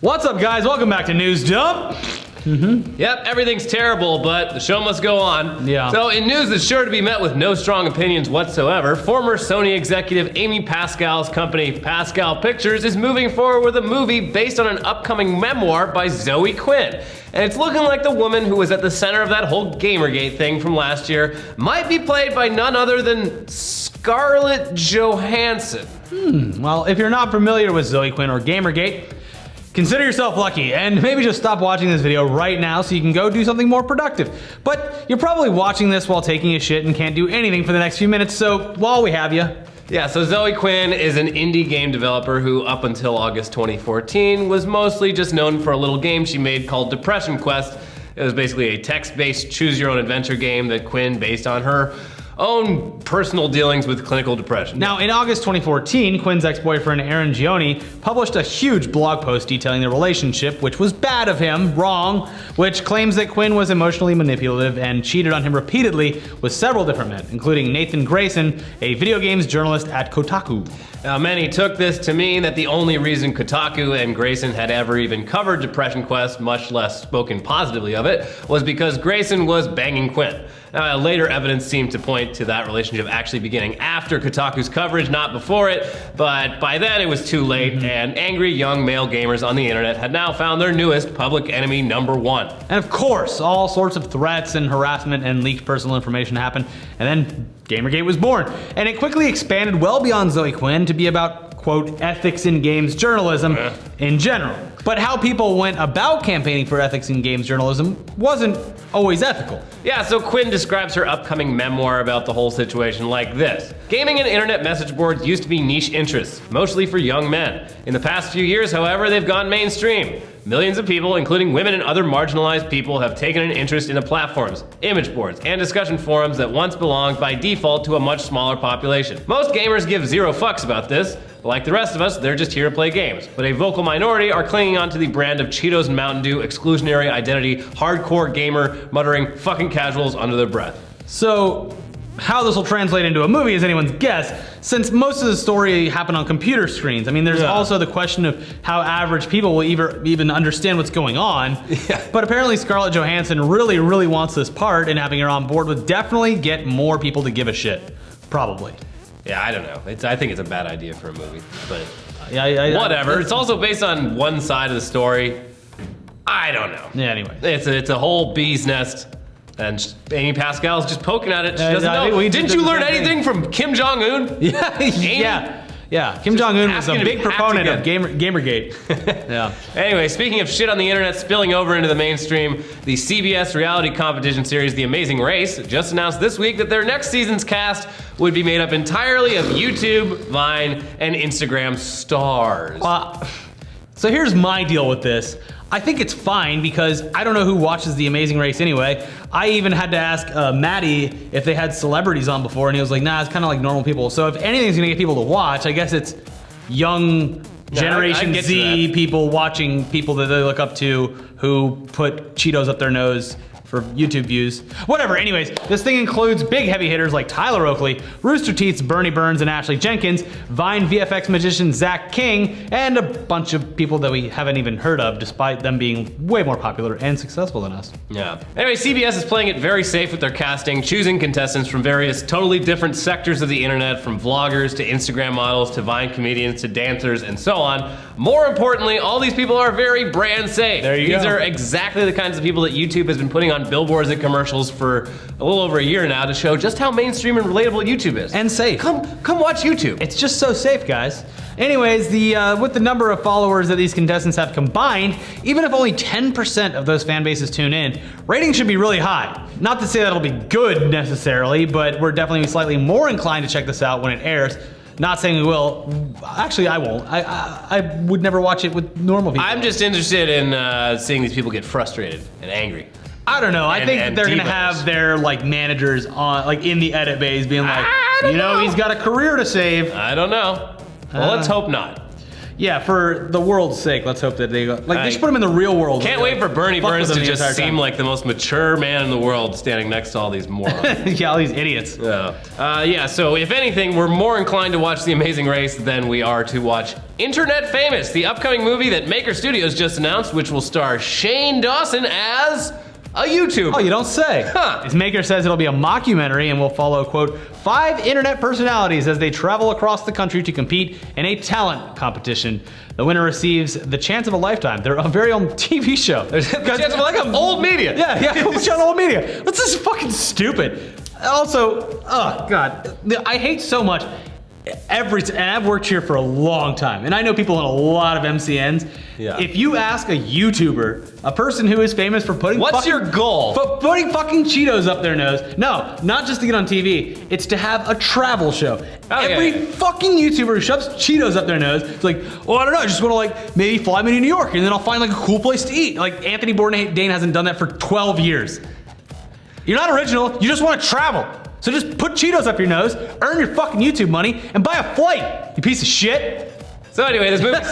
What's up, guys? Welcome back to News Dump. Yep, everything's terrible, but the show must go on. Yeah. So in news that's sure to be met with no strong opinions whatsoever, former Sony executive Amy Pascal's company, Pascal Pictures, is moving forward with a movie based on an upcoming memoir by Zoe Quinn. And it's looking like the woman who was at the center of that whole Gamergate thing from last year might be played by none other than Scarlett Johansson. Well, if you're not familiar with Zoe Quinn or Gamergate, consider yourself lucky and maybe just stop watching this video right now so you can go do something more productive. But you're probably watching this while taking a shit and can't do anything for the next few minutes, so while we have you. Yeah, so Zoe Quinn is an indie game developer who, up until August 2014, was mostly just known for a little game she made called Depression Quest. It was basically a text-based choose-your-own-adventure game that Quinn based on her own personal dealings with clinical depression. Now, in August 2014, Quinn's ex-boyfriend Aaron Gioni published a huge blog post detailing their relationship, which was bad of him, wrong, which claims that Quinn was emotionally manipulative and cheated on him repeatedly with several different men, including Nathan Grayson, a video games journalist at Kotaku. Now, many took this to mean that the only reason Kotaku and Grayson had ever even covered Depression Quest, much less spoken positively of it, was because Grayson was banging Quinn. Now, later evidence seemed to point to that relationship actually beginning after Kotaku's coverage, not before it, but by then it was too late, and angry young male gamers on the internet had now found their newest public enemy #1. And of course, all sorts of threats and harassment and leaked personal information happened, and then Gamergate was born. And it quickly expanded well beyond Zoe Quinn to be about, quote, ethics in games journalism in general. But how people went about campaigning for ethics in games journalism wasn't always ethical. Yeah, so Quinn describes her upcoming memoir about the whole situation like this. Gaming and internet message boards used to be niche interests, mostly for young men. In the past few years, however, they've gone mainstream. Millions of people, including women and other marginalized people, have taken an interest in the platforms, image boards, and discussion forums that once belonged by default to a much smaller population. Most gamers give zero fucks about this. Like the rest of us, they're just here to play games. But a vocal minority are clinging onto the brand of Cheetos and Mountain Dew exclusionary identity, hardcore gamer, muttering fucking casuals under their breath. So, how this will translate into a movie is anyone's guess, since most of the story happened on computer screens. I mean, there's also the question of how average people will even understand what's going on. But apparently Scarlett Johansson really wants this part, and having her on board would definitely get more people to give a shit. Probably. Yeah, I don't know. I think it's a bad idea for a movie, but whatever. It's also based on one side of the story. I don't know. Yeah, anyway. It's a whole bee's nest, and Amy Pascal's just poking at it. She doesn't know. Didn't you learn anything from Kim Jong-un? Yeah, Kim Jong-un was a big proponent of Gamergate. Yeah. Anyway, speaking of shit on the internet spilling over into the mainstream, the CBS reality competition series The Amazing Race just announced this week that their next season's cast would be made up entirely of YouTube, Vine, and Instagram stars. So here's my deal with this. I think it's fine because I don't know who watches The Amazing Race anyway. I even had to ask Maddie if they had celebrities on before, and he was like, nah, it's kind of like normal people. So if anything's gonna get people to watch, I guess it's young Generation Z people watching people that they look up to who put Cheetos up their nose for YouTube views. Whatever, anyways, this thing includes big heavy hitters like Tyler Oakley, Rooster Teeth's Bernie Burns and Ashley Jenkins, Vine VFX magician Zach King, and a bunch of people that we haven't even heard of despite them being way more popular and successful than us. Yeah. Anyway, CBS is playing it very safe with their casting, choosing contestants from various totally different sectors of the internet, from vloggers to Instagram models to Vine comedians to dancers and so on. More importantly, all these people are very brand safe. There you go. These are exactly the kinds of people that YouTube has been putting on billboards and commercials for a little over a year now to show just how mainstream and relatable YouTube is. And safe. Come watch YouTube. It's just so safe, guys. Anyways, with the number of followers that these contestants have combined, even if only 10% of those fan bases tune in, ratings should be really high. Not to say that'll be good necessarily, but we're definitely slightly more inclined to check this out when it airs. Not saying we will. Actually, I won't. I would never watch it with normal people. I'm just interested in seeing these people get frustrated and angry. I don't know. I think that they're gonna have their like managers on, like in the edit bays, being like, you know, he's got a career to save. I don't know. Well, let's hope not. Yeah, for the world's sake, let's hope that they go. Like, they should put him in the real world. Can't wait for Bernie Burns to just seem time. like the most mature man in the world standing next to all these morons. Yeah, all these idiots. Yeah, so if anything, we're more inclined to watch The Amazing Race than we are to watch Internet Famous, the upcoming movie that Maker Studios just announced, which will star Shane Dawson as a YouTuber. Oh, you don't say. Huh. His maker says it'll be a mockumentary and will follow, quote, 5 internet personalities as they travel across the country to compete in a talent competition. The winner receives the chance of a lifetime, their very own TV show. The chance of like old media. Yeah, go watch on old media. That's just fucking stupid. Also, oh God, I hate so much. And I've worked here for a long time, and I know people in a lot of MCNs. Yeah. If you ask a YouTuber, a person who is famous for putting What's your goal? For putting fucking Cheetos up their nose. No, not just to get on TV. It's to have a travel show. Every fucking YouTuber who shoves Cheetos up their nose, it's like, oh, I don't know, I just want to like maybe fly me to New York, and then I'll find like a cool place to eat. Like Anthony Bourdain hasn't done that for 12 years. You're not original. You just want to travel. So just put Cheetos up your nose, earn your fucking YouTube money, and buy a flight, you piece of shit. So anyway, this movie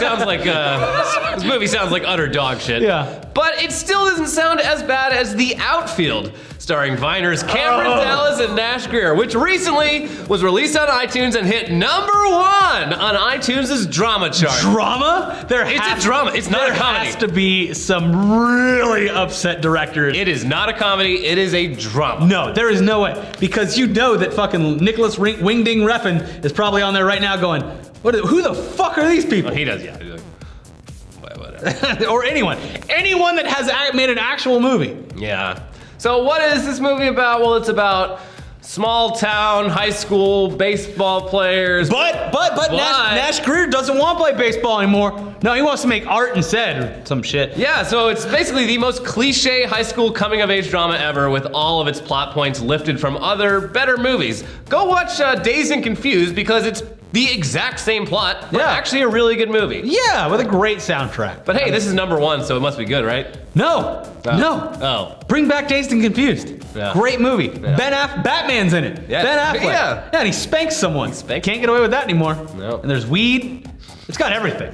sounds like utter dog shit. Yeah. But it still doesn't sound as bad as The Outfield, starring Viners Cameron Dallas and Nash Grier, which recently was released on iTunes and hit #1 on iTunes' drama chart. Drama? It's a drama. It's not a comedy. There has to be some really upset directors. It is not a comedy. It is a drama. No, there is no way. Because you know that fucking Nicholas Wingding Refn is probably on there right now going, who the fuck are these people? Well, he does, yeah. He's like, whatever. Or anyone that has made an actual movie. Yeah. So what is this movie about? Well, it's about small town, high school baseball players. But Nash Grier doesn't want to play baseball anymore. No, he wants to make art instead or some shit. Yeah, so it's basically the most cliche high school coming of age drama ever with all of its plot points lifted from other better movies. Go watch Dazed and Confused because it's the exact same plot, but actually a really good movie. Yeah, with a great soundtrack. But hey, this is #1, so it must be good, right? No. Bring back Dazed and Confused. Yeah. Great movie. Batman's in it. Yeah. Ben Affleck. Yeah. And he spanks someone. Can't get away with that anymore. No. And there's weed. It's got everything.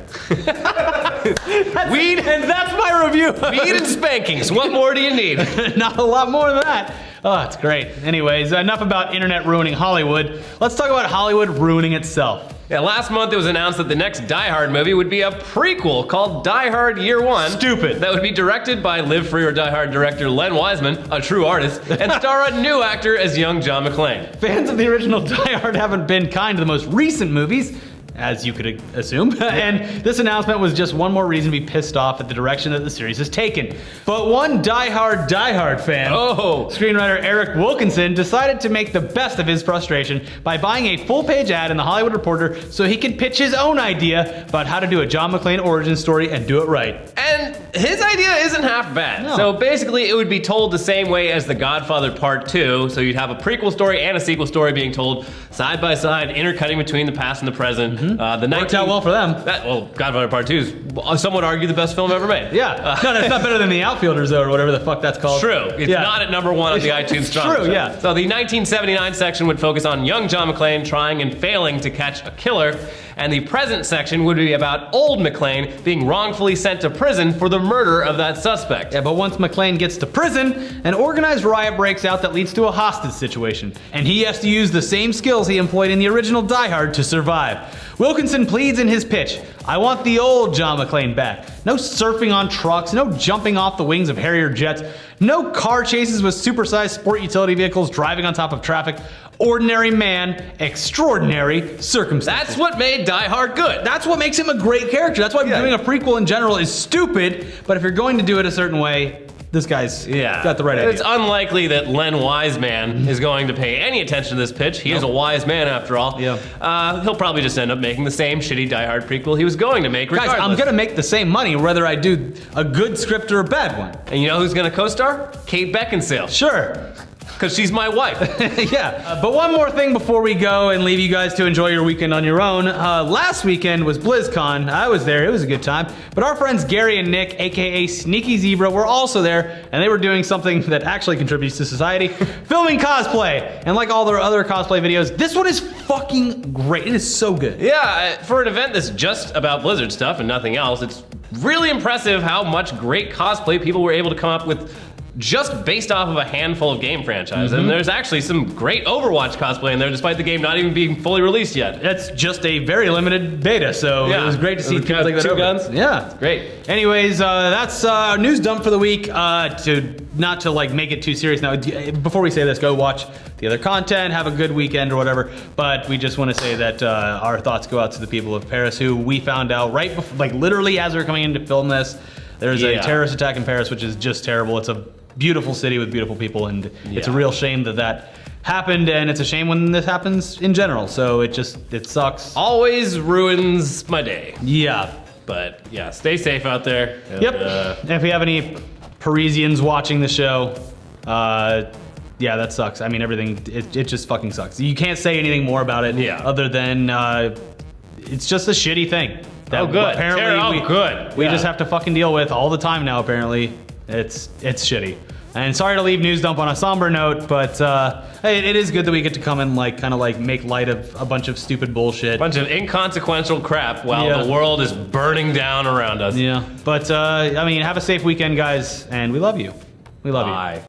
Weed, and that's my review. Weed and spankings. What more do you need? Not a lot more than that. Oh, it's great. Anyways, enough about internet ruining Hollywood. Let's talk about Hollywood ruining itself. Yeah, last month it was announced that the next Die Hard movie would be a prequel called Die Hard Year One. Stupid. That would be directed by Live Free or Die Hard director Len Wiseman, a true artist, and star a new actor as young John McClane. Fans of the original Die Hard haven't been kind to the most recent movies, as you could assume, and this announcement was just one more reason to be pissed off at the direction that the series has taken. But one Die Hard fan, screenwriter Eric Wilkinson, decided to make the best of his frustration by buying a full-page ad in the Hollywood Reporter so he could pitch his own idea about how to do a John McClane origin story and do it right. And his idea isn't half bad. No. So basically it would be told the same way as The Godfather Part 2, so you'd have a prequel story and a sequel story being told side by side, intercutting between the past and the present. Worked out well for them. Godfather Part 2 is, some would argue, the best film ever made. Yeah. No, it's not better than The Outfielders, though, or whatever the fuck that's called. True. It's not at #1 on the iTunes chart. True, yeah. So the 1979 section would focus on young John McClane trying and failing to catch a killer, and the present section would be about old McClane being wrongfully sent to prison for the murder of that suspect. Yeah, but once McClane gets to prison, an organized riot breaks out that leads to a hostage situation, and he has to use the same skills he employed in the original Die Hard to survive. Wilkinson pleads in his pitch, I want the old John McClane back. No surfing on trucks, no jumping off the wings of Harrier jets, no car chases with supersized sport utility vehicles driving on top of traffic. Ordinary man, extraordinary circumstances. That's what made Die Hard good. That's what makes him a great character. That's why doing a prequel in general is stupid, but if you're going to do it a certain way, this guy's got the right idea. It's unlikely that Len Wiseman is going to pay any attention to this pitch. He is a wise man after all. Yeah. He'll probably just end up making the same shitty Die Hard prequel he was going to make regardless. Guys, I'm gonna make the same money whether I do a good script or a bad one. And you know who's gonna co-star? Kate Beckinsale. Sure. Because she's my wife. Yeah. But one more thing before we go and leave you guys to enjoy your weekend on your own. Last weekend was BlizzCon. I was there. It was a good time. But our friends Gary and Nick, aka Sneaky Zebra, were also there, and they were doing something that actually contributes to society, filming cosplay. And like all their other cosplay videos, this one is fucking great. It is so good. Yeah, for an event that's just about Blizzard stuff and nothing else, it's really impressive how much great cosplay people were able to come up with just based off of a handful of game franchises. And there's actually some great Overwatch cosplay in there, despite the game not even being fully released yet. That's just a very limited beta, so it was great to see people like that. Two guns? Yeah. Great. Anyways, that's our news dump for the week. Not to like make it too serious now. Before we say this, go watch the other content, have a good weekend or whatever. But we just want to say that our thoughts go out to the people of Paris, who we found out right before, like literally as we were coming in to film this, there's a terrorist attack in Paris, which is just terrible. It's a beautiful city with beautiful people, and it's a real shame that that happened, and it's a shame when this happens in general. So it sucks. Always ruins my day. Yeah. But yeah, stay safe out there. And, And if we have any Parisians watching the show, yeah, that sucks. I mean, everything, it just fucking sucks. You can't say anything more about it other than it's just a shitty thing. That good. Apparently, good. We just have to fucking deal with all the time now, apparently. It's shitty. And sorry to leave News Dump on a somber note, but hey, it is good that we get to come and like kind of like make light of a bunch of stupid bullshit. A bunch of inconsequential crap while the world is burning down around us. Yeah, but I mean, have a safe weekend, guys, and we love you. We love you. Bye.